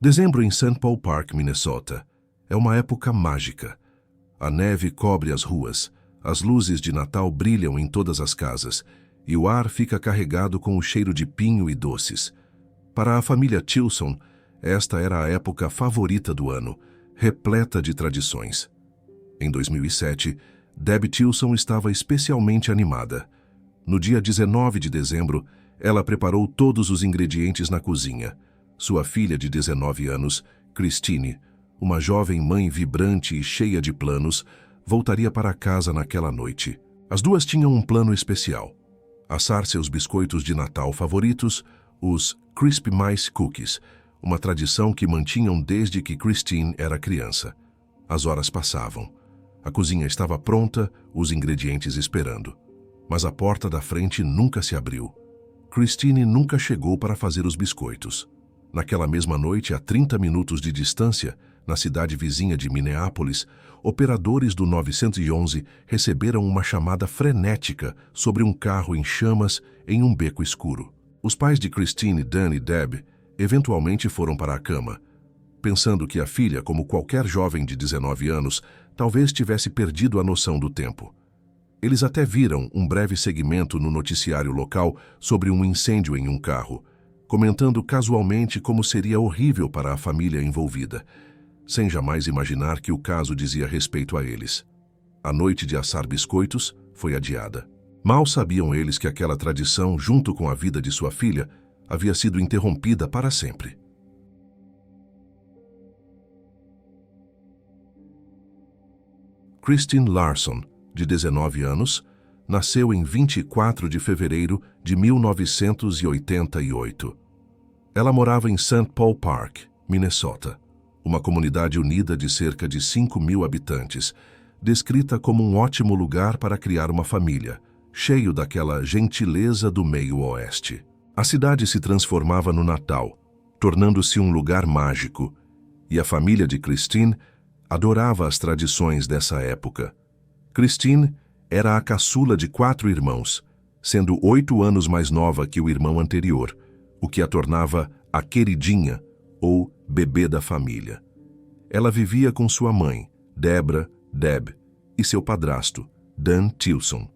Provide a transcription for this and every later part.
Dezembro em St. Paul Park, Minnesota, é uma época mágica. A neve cobre as ruas, as luzes de Natal brilham em todas as casas e o ar fica carregado com o cheiro de pinho e doces. Para a família Tilson, esta era a época favorita do ano, repleta de tradições. Em 2007, Deb Tilson estava especialmente animada. No dia 19 de dezembro, ela preparou todos os ingredientes na cozinha. Sua filha de 19 anos, Christine, uma jovem mãe vibrante e cheia de planos, voltaria para casa naquela noite. As duas tinham um plano especial: assar seus biscoitos de Natal favoritos, os Crisp Mice Cookies, uma tradição que mantinham desde que Christine era criança. As horas passavam. A cozinha estava pronta, os ingredientes esperando. Mas a porta da frente nunca se abriu. Christine nunca chegou para fazer os biscoitos. Naquela mesma noite, a 30 minutos de distância, na cidade vizinha de Minneapolis, operadores do 911 receberam uma chamada frenética sobre um carro em chamas em um beco escuro. Os pais de Christine, Dan e Deb eventualmente foram para a cama, pensando que a filha, como qualquer jovem de 19 anos, talvez tivesse perdido a noção do tempo. Eles até viram um breve segmento no noticiário local sobre um incêndio em um carro, comentando casualmente como seria horrível para a família envolvida, sem jamais imaginar que o caso dizia respeito a eles. A noite de assar biscoitos foi adiada. Mal sabiam eles que aquela tradição, junto com a vida de sua filha, havia sido interrompida para sempre. Christine Larson, de 19 anos, nasceu em 24 de fevereiro de 1988. Ela morava em St. Paul Park, Minnesota, uma comunidade unida de cerca de 5.000 habitantes, descrita como um ótimo lugar para criar uma família, cheio daquela gentileza do meio-oeste. A cidade se transformava no Natal, tornando-se um lugar mágico, e a família de Christine adorava as tradições dessa época. Christine era a caçula de 4 irmãos, sendo 8 anos mais nova que o irmão anterior, o que a tornava a queridinha, ou bebê da família. Ela vivia com sua mãe, Deb, e seu padrasto, Dan Tilson.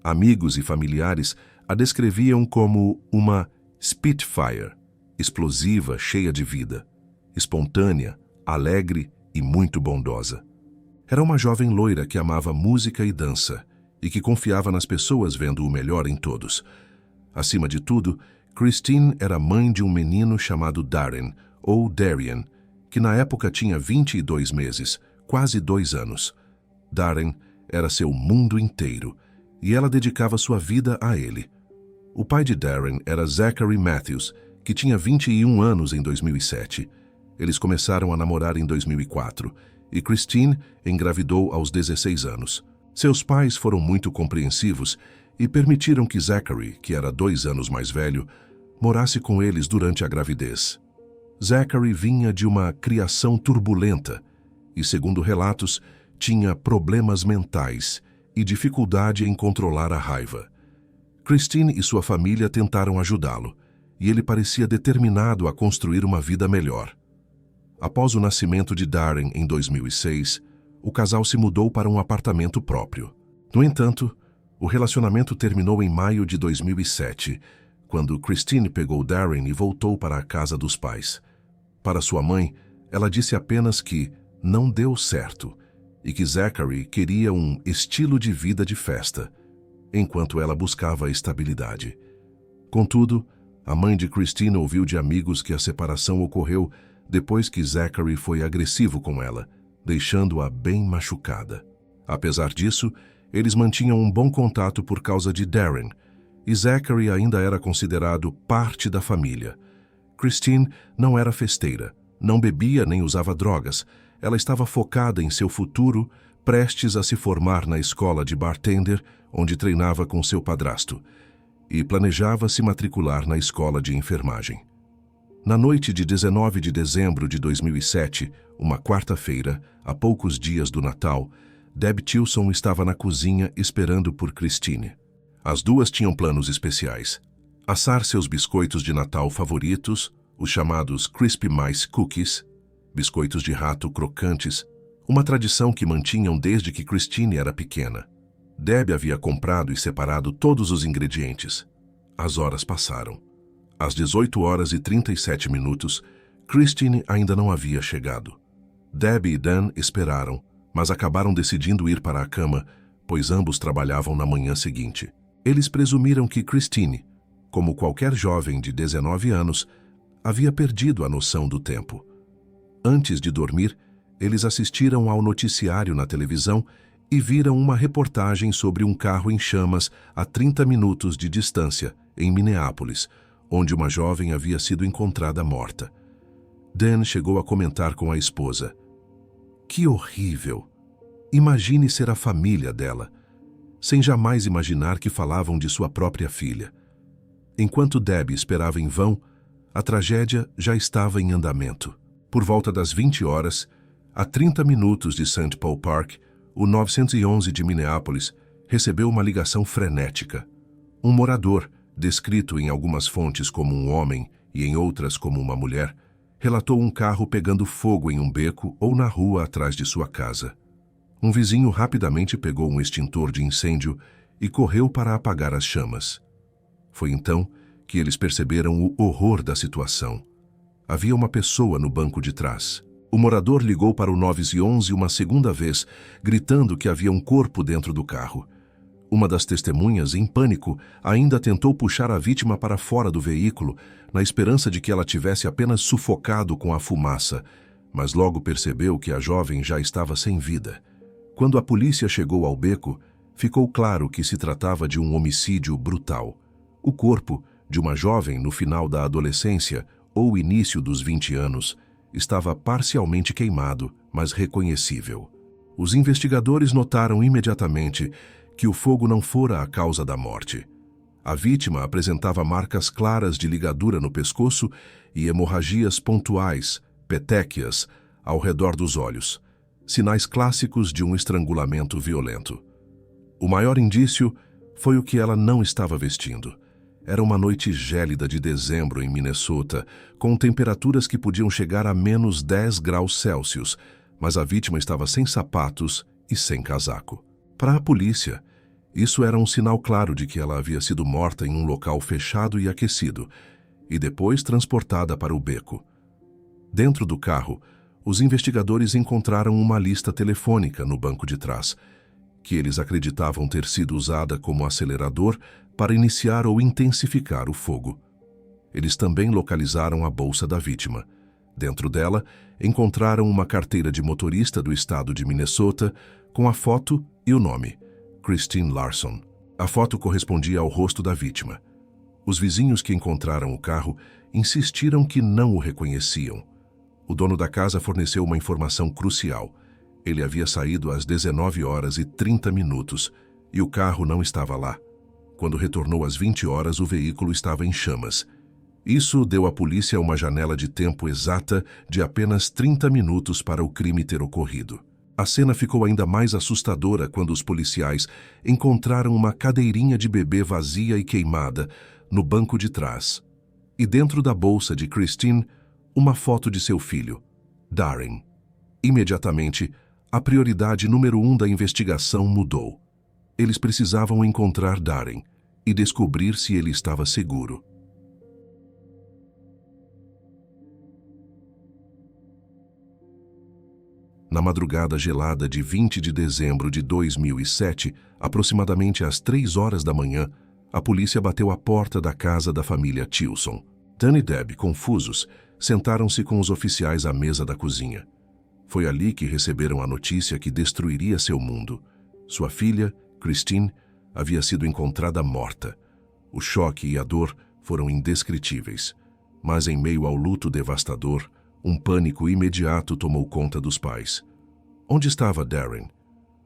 Amigos e familiares a descreviam como uma Spitfire, explosiva, cheia de vida, espontânea, alegre e muito bondosa. Era uma jovem loira que amava música e dança e que confiava nas pessoas vendo o melhor em todos. Acima de tudo, Christine era mãe de um menino chamado Darren, ou Darian, que na época tinha 22 meses, quase 2 anos. Darren era seu mundo inteiro e ela dedicava sua vida a ele. O pai de Darren era Zachary Matthews, que tinha 21 anos em 2007. Eles começaram a namorar em 2004 e Christine engravidou aos 16 anos. Seus pais foram muito compreensivos e permitiram que Zachary, que era 2 anos mais velho, morasse com eles durante a gravidez. Zachary vinha de uma criação turbulenta e, segundo relatos, tinha problemas mentais e dificuldade em controlar a raiva. Christine e sua família tentaram ajudá-lo, e ele parecia determinado a construir uma vida melhor. Após o nascimento de Darren em 2006, o casal se mudou para um apartamento próprio. No entanto, o relacionamento terminou em maio de 2007, quando Christine pegou Darren e voltou para a casa dos pais. Para sua mãe, ela disse apenas que não deu certo e que Zachary queria um estilo de vida de festa, enquanto ela buscava estabilidade. Contudo, a mãe de Christine ouviu de amigos que a separação ocorreu depois que Zachary foi agressivo com ela, deixando-a bem machucada. Apesar disso, eles mantinham um bom contato por causa de Darren, e Zachary ainda era considerado parte da família. Christine não era festeira, não bebia nem usava drogas. Ela estava focada em seu futuro, prestes a se formar na escola de bartender, onde treinava com seu padrasto, e planejava se matricular na escola de enfermagem. Na noite de 19 de dezembro de 2007, uma quarta-feira, a poucos dias do Natal, Deb Tilson estava na cozinha esperando por Christine. As duas tinham planos especiais: assar seus biscoitos de Natal favoritos, os chamados Crispy Mice Cookies, biscoitos de rato crocantes, uma tradição que mantinham desde que Christine era pequena. Deb havia comprado e separado todos os ingredientes. As horas passaram. Às 18h37, Christine ainda não havia chegado. Deb e Dan esperaram, mas acabaram decidindo ir para a cama, pois ambos trabalhavam na manhã seguinte. Eles presumiram que Christine, como qualquer jovem de 19 anos, havia perdido a noção do tempo. Antes de dormir, eles assistiram ao noticiário na televisão e viram uma reportagem sobre um carro em chamas a 30 minutos de distância, em Minneapolis, onde uma jovem havia sido encontrada morta. Dan chegou a comentar com a esposa: "Que horrível! Imagine ser a família dela", sem jamais imaginar que falavam de sua própria filha. Enquanto Deb esperava em vão, a tragédia já estava em andamento. Por volta das 20 horas, a 30 minutos de St. Paul Park, o 911 de Minneapolis recebeu uma ligação frenética. Um morador, descrito em algumas fontes como um homem e em outras como uma mulher, relatou um carro pegando fogo em um beco ou na rua atrás de sua casa. Um vizinho rapidamente pegou um extintor de incêndio e correu para apagar as chamas. Foi então que eles perceberam o horror da situação. Havia uma pessoa no banco de trás. O morador ligou para o 911 uma segunda vez, gritando que havia um corpo dentro do carro. Uma das testemunhas, em pânico, ainda tentou puxar a vítima para fora do veículo, na esperança de que ela tivesse apenas sufocado com a fumaça, mas logo percebeu que a jovem já estava sem vida. Quando a polícia chegou ao beco, ficou claro que se tratava de um homicídio brutal. O corpo, de uma jovem no final da adolescência ou início dos 20 anos, estava parcialmente queimado, mas reconhecível. Os investigadores notaram imediatamente que o fogo não fora a causa da morte. A vítima apresentava marcas claras de ligadura no pescoço e hemorragias pontuais, petequias, ao redor dos olhos, sinais clássicos de um estrangulamento violento. O maior indício foi o que ela não estava vestindo. Era uma noite gélida de dezembro em Minnesota, com temperaturas que podiam chegar a menos 10 graus Celsius, mas a vítima estava sem sapatos e sem casaco. Para a polícia, isso era um sinal claro de que ela havia sido morta em um local fechado e aquecido, e depois transportada para o beco. Dentro do carro, os investigadores encontraram uma lista telefônica no banco de trás, que eles acreditavam ter sido usada como acelerador para iniciar ou intensificar o fogo. Eles também localizaram a bolsa da vítima. Dentro dela, encontraram uma carteira de motorista do estado de Minnesota com a foto e o nome, Christine Larson. A foto correspondia ao rosto da vítima. Os vizinhos que encontraram o carro insistiram que não o reconheciam. O dono da casa forneceu uma informação crucial. Ele havia saído às 19h30 e o carro não estava lá. Quando retornou às 20 horas, o veículo estava em chamas. Isso deu à polícia uma janela de tempo exata de apenas 30 minutos para o crime ter ocorrido. A cena ficou ainda mais assustadora quando os policiais encontraram uma cadeirinha de bebê vazia e queimada no banco de trás. E dentro da bolsa de Christine, uma foto de seu filho, Darren. Imediatamente, a prioridade número 1 da investigação mudou. Eles precisavam encontrar Darren e descobrir se ele estava seguro. Na madrugada gelada de 20 de dezembro de 2007, aproximadamente às 3 horas da manhã, a polícia bateu à porta da casa da família Tilson. Dan e Deb, confusos, sentaram-se com os oficiais à mesa da cozinha. Foi ali que receberam a notícia que destruiria seu mundo. Sua filha, Christine, havia sido encontrada morta. O choque e a dor foram indescritíveis. Mas em meio ao luto devastador, um pânico imediato tomou conta dos pais. Onde estava Darren?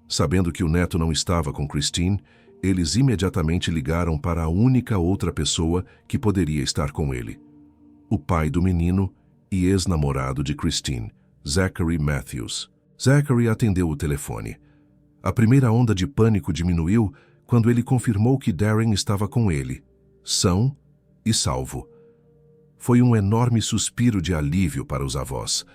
Sabendo que o neto não estava com Christine, eles imediatamente ligaram para a única outra pessoa que poderia estar com ele. O pai do menino e ex-namorado de Christine, Zachary Matthews. Zachary atendeu o telefone. A primeira onda de pânico diminuiu quando ele confirmou que Darren estava com ele, são e salvo. Foi um enorme suspiro de alívio para os avós.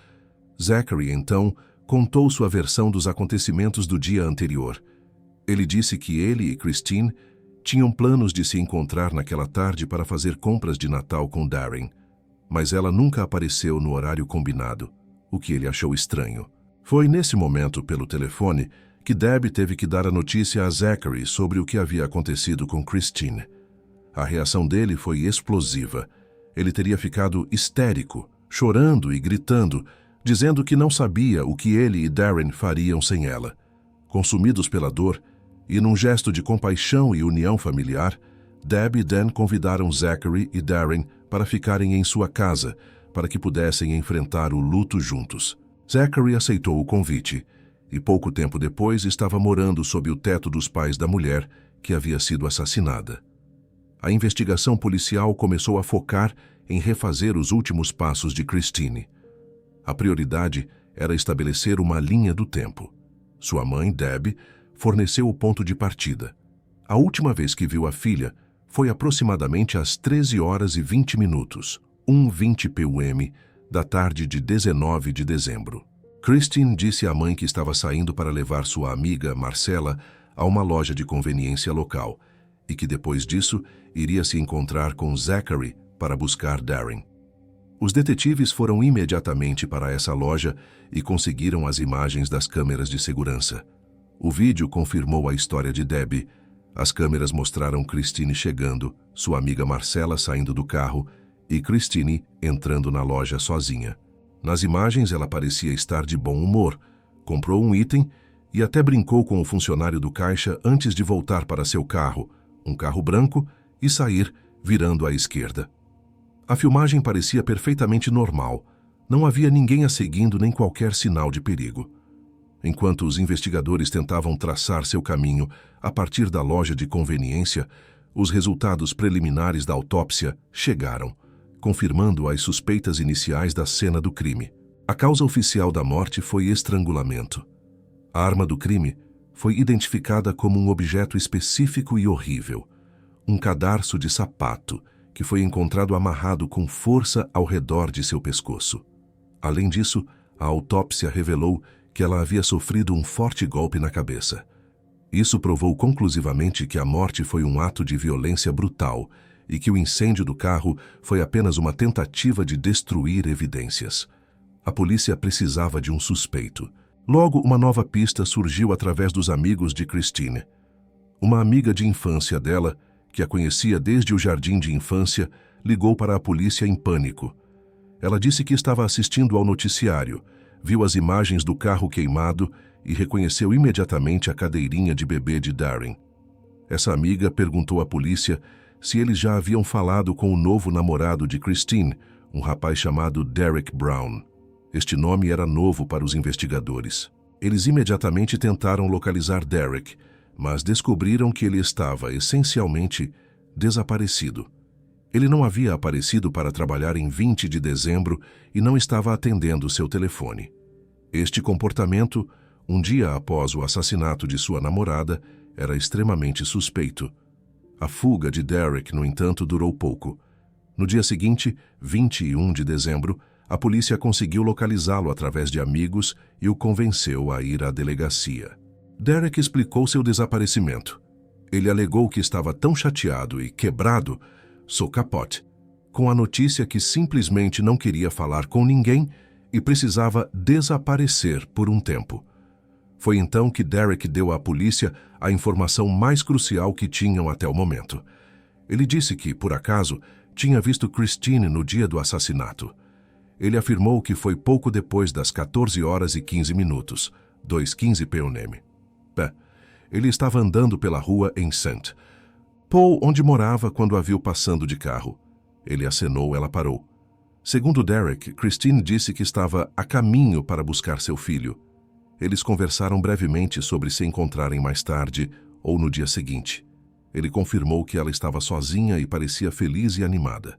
Zachary, então, contou sua versão dos acontecimentos do dia anterior. Ele disse que ele e Christine tinham planos de se encontrar naquela tarde para fazer compras de Natal com Darren, mas ela nunca apareceu no horário combinado, o que ele achou estranho. Foi nesse momento, pelo telefone, que Deb teve que dar a notícia a Zachary sobre o que havia acontecido com Christine. A reação dele foi explosiva. Ele teria ficado histérico, chorando e gritando, dizendo que não sabia o que ele e Darren fariam sem ela. Consumidos pela dor, e num gesto de compaixão e união familiar, Deb e Dan convidaram Zachary e Darren para ficarem em sua casa, para que pudessem enfrentar o luto juntos. Zachary aceitou o convite, e pouco tempo depois estava morando sob o teto dos pais da mulher que havia sido assassinada. A investigação policial começou a focar em refazer os últimos passos de Christine. A prioridade era estabelecer uma linha do tempo. Sua mãe, Deb, forneceu o ponto de partida. A última vez que viu a filha foi aproximadamente às 13h20, 1:20 p.m., da tarde de 19 de dezembro. Christine disse à mãe que estava saindo para levar sua amiga, Marcela, a uma loja de conveniência local e que depois disso iria se encontrar com Zachary para buscar Darren. Os detetives foram imediatamente para essa loja e conseguiram as imagens das câmeras de segurança. O vídeo confirmou a história de Deb. As câmeras mostraram Christine chegando, sua amiga Marcela saindo do carro e Christine entrando na loja sozinha. Nas imagens ela parecia estar de bom humor, comprou um item e até brincou com o funcionário do caixa antes de voltar para seu carro, um carro branco, e sair virando à esquerda. A filmagem parecia perfeitamente normal. Não havia ninguém a seguindo nem qualquer sinal de perigo. Enquanto os investigadores tentavam traçar seu caminho a partir da loja de conveniência, os resultados preliminares da autópsia chegaram, confirmando as suspeitas iniciais da cena do crime. A causa oficial da morte foi estrangulamento. A arma do crime foi identificada como um objeto específico e horrível, um cadarço de sapato que foi encontrado amarrado com força ao redor de seu pescoço. Além disso, a autópsia revelou que ela havia sofrido um forte golpe na cabeça. Isso provou conclusivamente que a morte foi um ato de violência brutal e que o incêndio do carro foi apenas uma tentativa de destruir evidências. A polícia precisava de um suspeito. Logo, uma nova pista surgiu através dos amigos de Christine. Uma amiga de infância dela, que a conhecia desde o jardim de infância, ligou para a polícia em pânico. Ela disse que estava assistindo ao noticiário, viu as imagens do carro queimado e reconheceu imediatamente a cadeirinha de bebê de Darren. Essa amiga perguntou à polícia se eles já haviam falado com o novo namorado de Christine, um rapaz chamado Derek Brown. Este nome era novo para os investigadores. Eles imediatamente tentaram localizar Derek, mas descobriram que ele estava, essencialmente, desaparecido. Ele não havia aparecido para trabalhar em 20 de dezembro e não estava atendendo seu telefone. Este comportamento, um dia após o assassinato de sua namorada, era extremamente suspeito. A fuga de Derek, no entanto, durou pouco. No dia seguinte, 21 de dezembro, a polícia conseguiu localizá-lo através de amigos e o convenceu a ir à delegacia. Derek explicou seu desaparecimento. Ele alegou que estava tão chateado e quebrado, so capote, com a notícia que simplesmente não queria falar com ninguém e precisava desaparecer por um tempo. Foi então que Derek deu à polícia a informação mais crucial que tinham até o momento. Ele disse que, por acaso, tinha visto Christine no dia do assassinato. Ele afirmou que foi pouco depois das 14h15, 2:15 p.m. Ele estava andando pela rua em St. Paul, onde morava, quando a viu passando de carro. Ele acenou, ela parou. Segundo Derek, Christine disse que estava a caminho para buscar seu filho. Eles conversaram brevemente sobre se encontrarem mais tarde ou no dia seguinte. Ele confirmou que ela estava sozinha e parecia feliz e animada.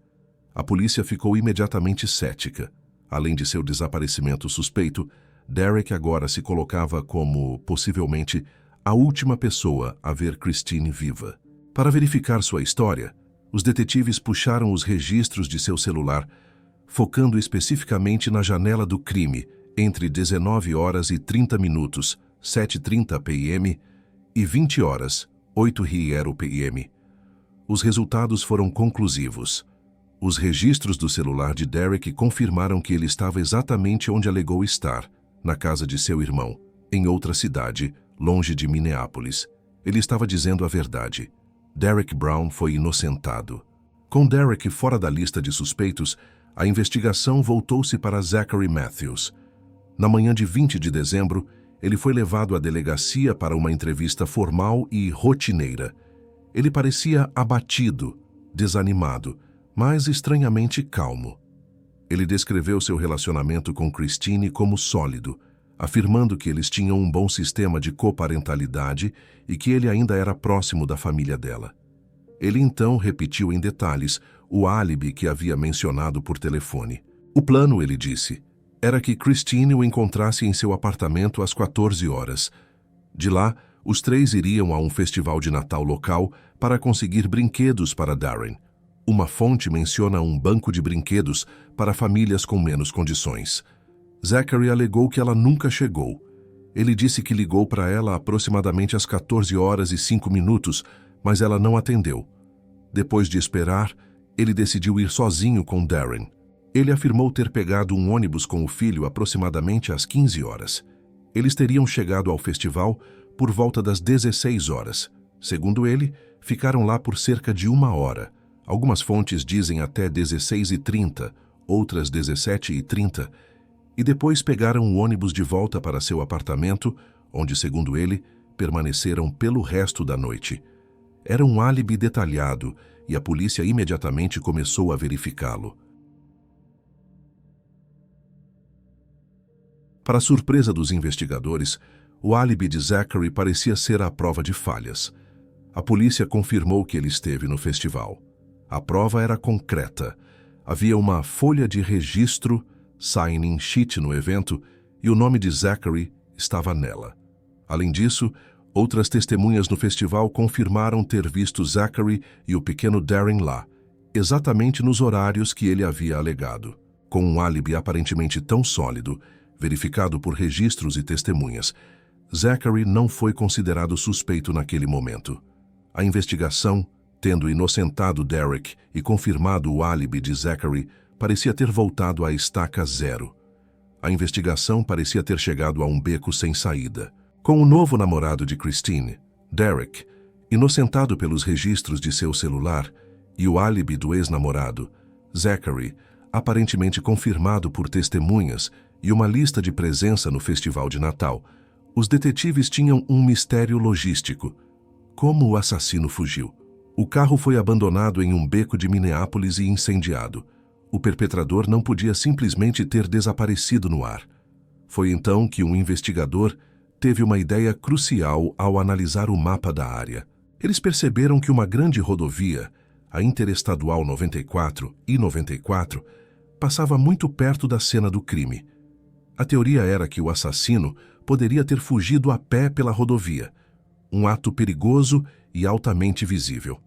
A polícia ficou imediatamente cética. Além de seu desaparecimento suspeito, Derek agora se colocava como, possivelmente, a última pessoa a ver Christine viva. Para verificar sua história, Os detetives puxaram os registros de seu celular, focando especificamente na janela do crime, entre 19 horas e 30 minutos, 7h30 p.m., e 20 horas, 8h p.m. Os resultados foram conclusivos. Os registros do celular de Derek confirmaram que ele estava exatamente onde alegou estar, na casa de seu irmão, em outra cidade, longe de Minneapolis. Ele estava dizendo a verdade. Derek Brown foi inocentado. Com Derek fora da lista de suspeitos, a investigação voltou-se para Zachary Matthews. Na manhã de 20 de dezembro, ele foi levado à delegacia para uma entrevista formal e rotineira. Ele parecia abatido, desanimado, mas estranhamente calmo. Ele descreveu seu relacionamento com Christine como sólido, afirmando que eles tinham um bom sistema de coparentalidade e que ele ainda era próximo da família dela. Ele então repetiu em detalhes o álibi que havia mencionado por telefone. O plano, ele disse, era que Christine o encontrasse em seu apartamento às 14 horas. De lá, os três iriam a um festival de Natal local para conseguir brinquedos para Darren. Uma fonte menciona um banco de brinquedos para famílias com menos condições. Zachary alegou que ela nunca chegou. Ele disse que ligou para ela aproximadamente às 14 horas e 5 minutos, mas ela não atendeu. Depois de esperar, ele decidiu ir sozinho com Darren. Ele afirmou ter pegado um ônibus com o filho aproximadamente às 15 horas. Eles teriam chegado ao festival por volta das 16 horas. Segundo ele, ficaram lá por cerca de 1 hora. Algumas fontes dizem até 16h30, outras 17h30, e depois pegaram o ônibus de volta para seu apartamento, onde, segundo ele, permaneceram pelo resto da noite. Era um álibi detalhado e a polícia imediatamente começou a verificá-lo. Para surpresa dos investigadores, o álibi de Zachary parecia ser à prova de falhas. A polícia confirmou que ele esteve no festival. A prova era concreta. Havia uma folha de registro, sign-in sheet no evento, e o nome de Zachary estava nela. Além disso, outras testemunhas no festival confirmaram ter visto Zachary e o pequeno Darren lá, exatamente nos horários que ele havia alegado. Com um álibi aparentemente tão sólido, verificado por registros e testemunhas, Zachary não foi considerado suspeito naquele momento. A investigação, tendo inocentado Derek e confirmado o álibi de Zachary, parecia ter voltado à estaca zero. A investigação parecia ter chegado a um beco sem saída. Com o novo namorado de Christine, Derek, inocentado pelos registros de seu celular, e o álibi do ex-namorado, Zachary, aparentemente confirmado por testemunhas, e uma lista de presença no Festival de Natal, os detetives tinham um mistério logístico. Como o assassino fugiu? O carro foi abandonado em um beco de Minneapolis e incendiado. O perpetrador não podia simplesmente ter desaparecido no ar. Foi então que um investigador teve uma ideia crucial ao analisar o mapa da área. Eles perceberam que uma grande rodovia, a Interestadual 94 e 94, passava muito perto da cena do crime. A teoria era que o assassino poderia ter fugido a pé pela rodovia, um ato perigoso e altamente visível.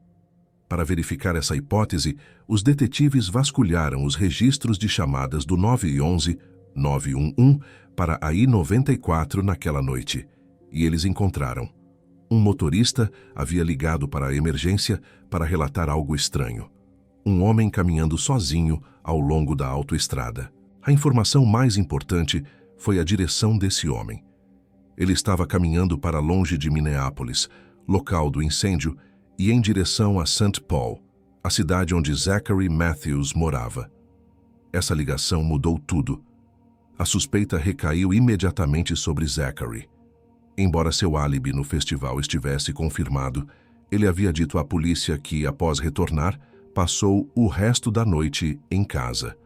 Para verificar essa hipótese, os detetives vasculharam os registros de chamadas do 911, 911 para a I-94 naquela noite, e eles encontraram. Um motorista havia ligado para a emergência para relatar algo estranho. Um homem caminhando sozinho ao longo da autoestrada. A informação mais importante foi a direção desse homem. Ele estava caminhando para longe de Minneapolis, local do incêndio, e em direção a St. Paul, a cidade onde Zachary Matthews morava. Essa ligação mudou tudo. A suspeita recaiu imediatamente sobre Zachary. Embora seu álibi no festival estivesse confirmado, ele havia dito à polícia que, após retornar, passou o resto da noite em casa.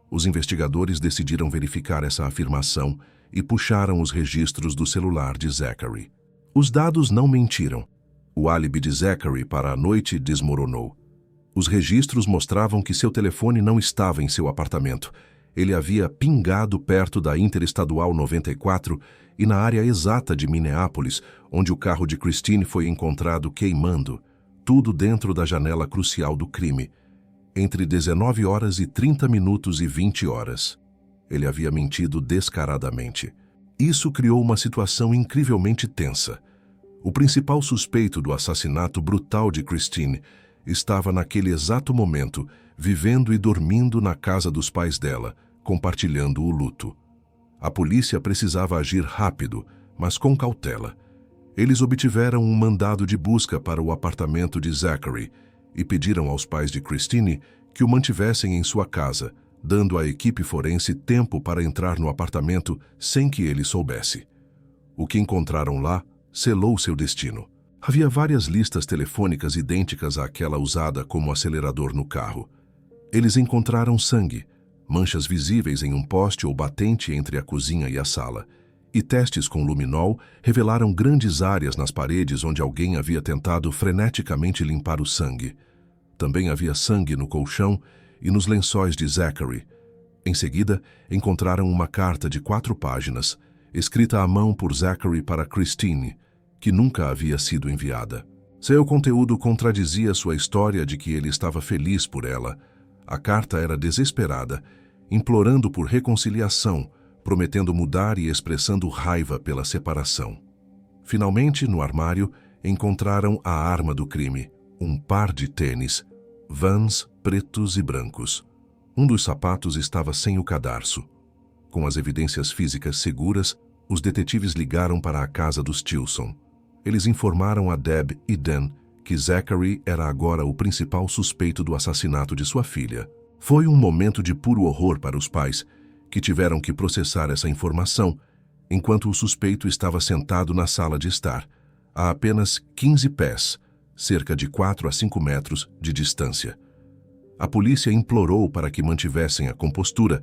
Os investigadores decidiram verificar essa afirmação e puxaram os registros do celular de Zachary. Os dados não mentiram. O álibi de Zachary para a noite desmoronou. Os registros mostravam que seu telefone não estava em seu apartamento. Ele havia pingado perto da Interestadual 94 e na área exata de Minneapolis, onde o carro de Christine foi encontrado queimando. tudo dentro da janela crucial do crime, entre 19 horas e 30 minutos e 20 horas. Ele havia mentido descaradamente. Isso criou uma situação incrivelmente tensa. O principal suspeito do assassinato brutal de Christine estava naquele exato momento vivendo e dormindo na casa dos pais dela, compartilhando o luto. A polícia precisava agir rápido, mas com cautela. Eles obtiveram um mandado de busca para o apartamento de Zachary e pediram aos pais de Christine que o mantivessem em sua casa, dando à equipe forense tempo para entrar no apartamento sem que ele soubesse. O que encontraram lá selou seu destino. Havia várias listas telefônicas idênticas àquela usada como acelerador no carro. Eles encontraram sangue, manchas visíveis em um poste ou batente entre a cozinha e a sala, e testes com luminol revelaram grandes áreas nas paredes onde alguém havia tentado freneticamente limpar o sangue. Também havia sangue no colchão e nos lençóis de Zachary. Em seguida, encontraram uma carta de 4 páginas, escrita à mão por Zachary para Christine, que nunca havia sido enviada. Seu conteúdo contradizia sua história de que ele estava feliz por ela. A carta era desesperada, implorando por reconciliação, prometendo mudar e expressando raiva pela separação. Finalmente, no armário, encontraram a arma do crime, um par de tênis, Vans pretos e brancos. Um dos sapatos estava sem o cadarço. Com as evidências físicas seguras, os detetives ligaram para a casa dos Tilson. Eles informaram a Deb e Dan que Zachary era agora o principal suspeito do assassinato de sua filha. Foi um momento de puro horror para os pais, que tiveram que processar essa informação, enquanto o suspeito estava sentado na sala de estar, a apenas 15 pés, cerca de 4 a 5 metros de distância. A polícia implorou para que mantivessem a compostura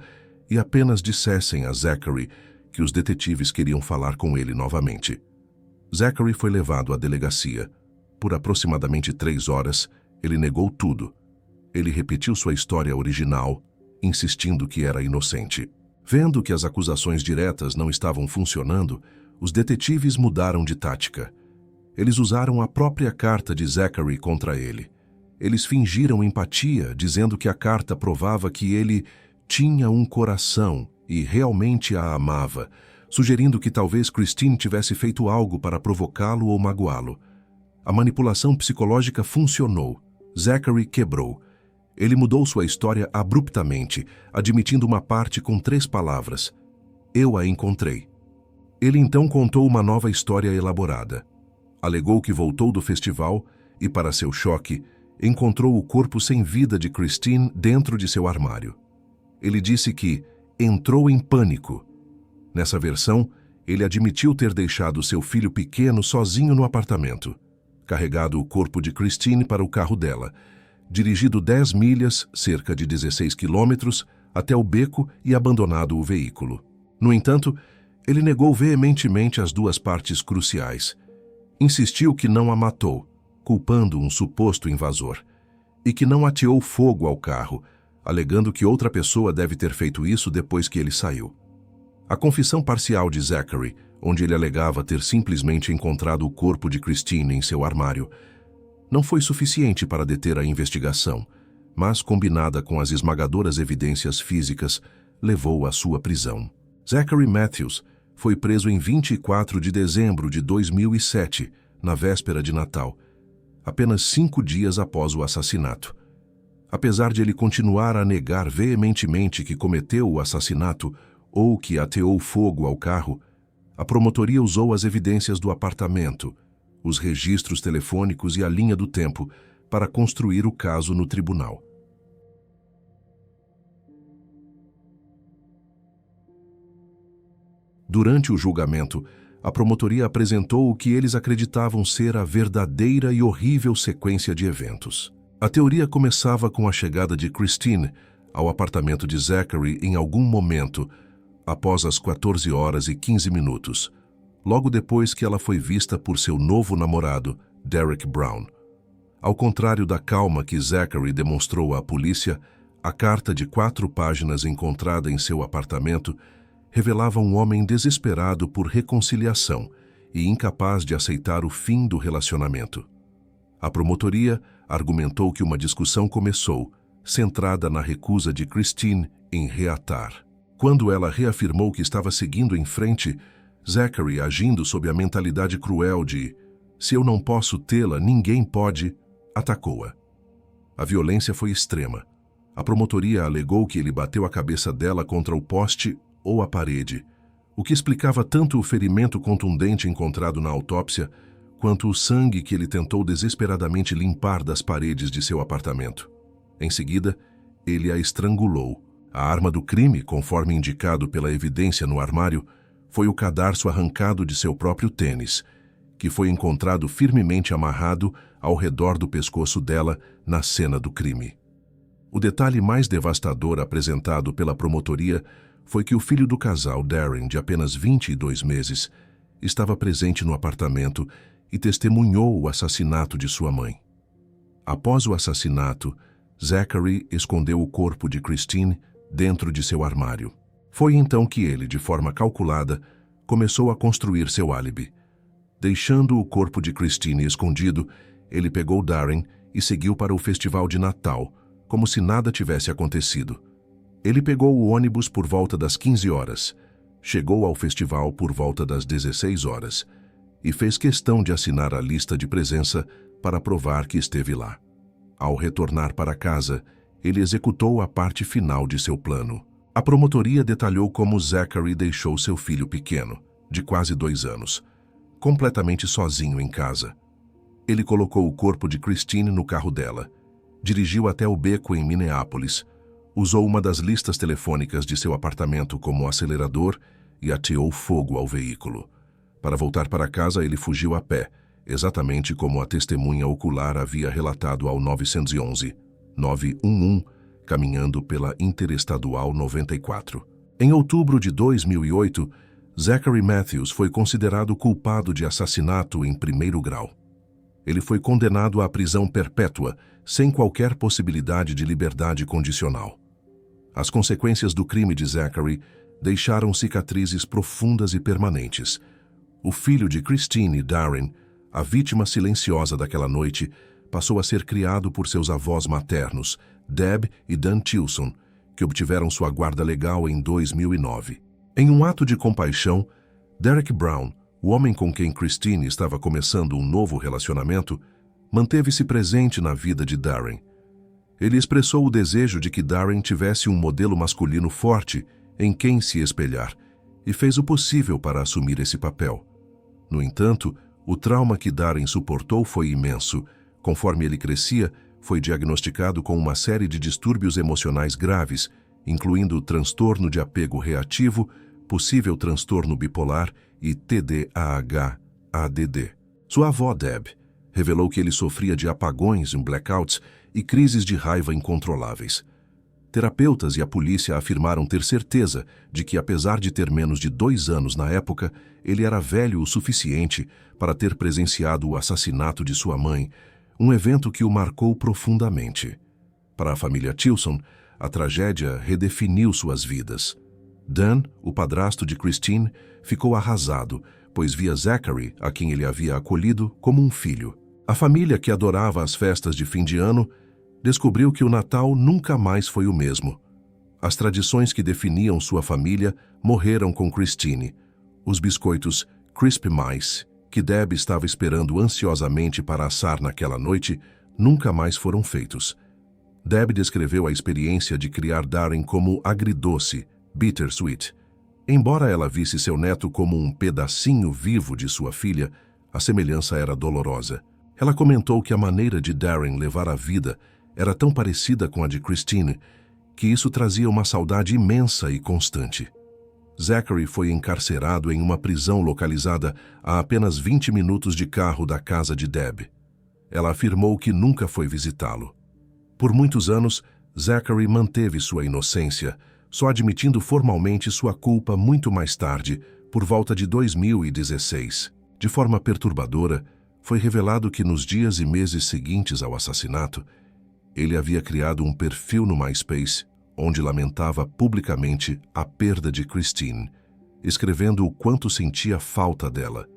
e apenas dissessem a Zachary que os detetives queriam falar com ele novamente. Zachary foi levado à delegacia. Por aproximadamente 3 horas, ele negou tudo. Ele repetiu sua história original, insistindo que era inocente. Vendo que as acusações diretas não estavam funcionando, os detetives mudaram de tática. Eles usaram a própria carta de Zachary contra ele. Eles fingiram empatia, dizendo que a carta provava que ele tinha um coração e realmente a amava, sugerindo que talvez Christine tivesse feito algo para provocá-lo ou magoá-lo. A manipulação psicológica funcionou. Zachary quebrou. Ele mudou sua história abruptamente, admitindo uma parte com 3 palavras. Eu a encontrei. Ele então contou uma nova história elaborada. Alegou que voltou do festival e, para seu choque, encontrou o corpo sem vida de Christine dentro de seu armário. Ele disse que entrou em pânico. Nessa versão, ele admitiu ter deixado seu filho pequeno sozinho no apartamento, carregado o corpo de Christine para o carro dela, dirigido 10 milhas, cerca de 16 quilômetros, até o beco e abandonado o veículo. No entanto, ele negou veementemente as 2 partes cruciais. Insistiu que não a matou, culpando um suposto invasor, e que não ateou fogo ao carro, alegando que outra pessoa deve ter feito isso depois que ele saiu. A confissão parcial de Zachary, onde ele alegava ter simplesmente encontrado o corpo de Christine em seu armário, não foi suficiente para deter a investigação, mas, combinada com as esmagadoras evidências físicas, levou à sua prisão. Zachary Matthews foi preso em 24 de dezembro de 2007, na véspera de Natal, apenas 5 dias após o assassinato. Apesar de ele continuar a negar veementemente que cometeu o assassinato ou que ateou fogo ao carro, a promotoria usou as evidências do apartamento, os registros telefônicos e a linha do tempo para construir o caso no tribunal. Durante o julgamento, a promotoria apresentou o que eles acreditavam ser a verdadeira e horrível sequência de eventos. A teoria começava com a chegada de Christine ao apartamento de Zachary em algum momento, após as 14 horas e 15 minutos, logo depois que ela foi vista por seu novo namorado, Derek Brown. Ao contrário da calma que Zachary demonstrou à polícia, a carta de 4 páginas encontrada em seu apartamento revelava um homem desesperado por reconciliação e incapaz de aceitar o fim do relacionamento. A promotoria argumentou que uma discussão começou, centrada na recusa de Christine em reatar. Quando ela reafirmou que estava seguindo em frente, Zachary, agindo sob a mentalidade cruel de "se eu não posso tê-la, ninguém pode", atacou-a. A violência foi extrema. A promotoria alegou que ele bateu a cabeça dela contra o poste ou a parede, o que explicava tanto o ferimento contundente encontrado na autópsia, quanto o sangue que ele tentou desesperadamente limpar das paredes de seu apartamento. Em seguida, ele a estrangulou. A arma do crime, conforme indicado pela evidência no armário, foi o cadarço arrancado de seu próprio tênis, que foi encontrado firmemente amarrado ao redor do pescoço dela na cena do crime. O detalhe mais devastador apresentado pela promotoria foi que o filho do casal, Darren, de apenas 22 meses, estava presente no apartamento e testemunhou o assassinato de sua mãe. Após o assassinato, Zachary escondeu o corpo de Christine dentro de seu armário. Foi então que ele, de forma calculada, começou a construir seu álibi. Deixando o corpo de Christine escondido, ele pegou Darren e seguiu para o festival de Natal, como se nada tivesse acontecido. Ele pegou o ônibus por volta das 15 horas, chegou ao festival por volta das 16 horas e fez questão de assinar a lista de presença para provar que esteve lá. Ao retornar para casa, ele executou a parte final de seu plano. A promotoria detalhou como Zachary deixou seu filho pequeno, de quase 2 anos, completamente sozinho em casa. Ele colocou o corpo de Christine no carro dela, dirigiu até o beco em Minneapolis, usou uma das listas telefônicas de seu apartamento como acelerador e ateou fogo ao veículo. Para voltar para casa, ele fugiu a pé, exatamente como a testemunha ocular havia relatado ao 911, caminhando pela Interestadual 94. Em outubro de 2008, Zachary Matthews foi considerado culpado de assassinato em primeiro grau. Ele foi condenado à prisão perpétua, sem qualquer possibilidade de liberdade condicional. As consequências do crime de Zachary deixaram cicatrizes profundas e permanentes. O filho de Christine, Darren, a vítima silenciosa daquela noite, passou a ser criado por seus avós maternos, Deb e Dan Tilson, que obtiveram sua guarda legal em 2009. Em um ato de compaixão, Derek Brown, o homem com quem Christine estava começando um novo relacionamento, manteve-se presente na vida de Darren. Ele expressou o desejo de que Darren tivesse um modelo masculino forte em quem se espelhar e fez o possível para assumir esse papel. No entanto, o trauma que Darren suportou foi imenso. Conforme ele crescia, foi diagnosticado com uma série de distúrbios emocionais graves, incluindo transtorno de apego reativo, possível transtorno bipolar e TDAH-ADD. Sua avó, Deb, revelou que ele sofria de apagões, blackouts e crises de raiva incontroláveis. Terapeutas e a polícia afirmaram ter certeza de que, apesar de ter menos de 2 anos na época, ele era velho o suficiente para ter presenciado o assassinato de sua mãe, um evento que o marcou profundamente. Para a família Tilson, a tragédia redefiniu suas vidas. Dan, o padrasto de Christine, ficou arrasado, pois via Zachary, a quem ele havia acolhido, como um filho. A família, que adorava as festas de fim de ano, descobriu que o Natal nunca mais foi o mesmo. As tradições que definiam sua família morreram com Christine. Os biscoitos Crisp Mice, que Deb estava esperando ansiosamente para assar naquela noite, nunca mais foram feitos. Deb descreveu a experiência de criar Darren como agridoce, bittersweet. Embora ela visse seu neto como um pedacinho vivo de sua filha, a semelhança era dolorosa. Ela comentou que a maneira de Darren levar a vida era tão parecida com a de Christine que isso trazia uma saudade imensa e constante. Zachary foi encarcerado em uma prisão localizada a apenas 20 minutos de carro da casa de Deb. Ela afirmou que nunca foi visitá-lo. Por muitos anos, Zachary manteve sua inocência, só admitindo formalmente sua culpa muito mais tarde, por volta de 2016. De forma perturbadora, foi revelado que nos dias e meses seguintes ao assassinato, ele havia criado um perfil no MySpace, onde lamentava publicamente a perda de Christine, escrevendo o quanto sentia falta dela.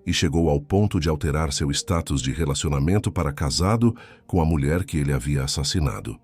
e chegou ao ponto de alterar seu status de relacionamento para casado com a mulher que ele havia assassinado.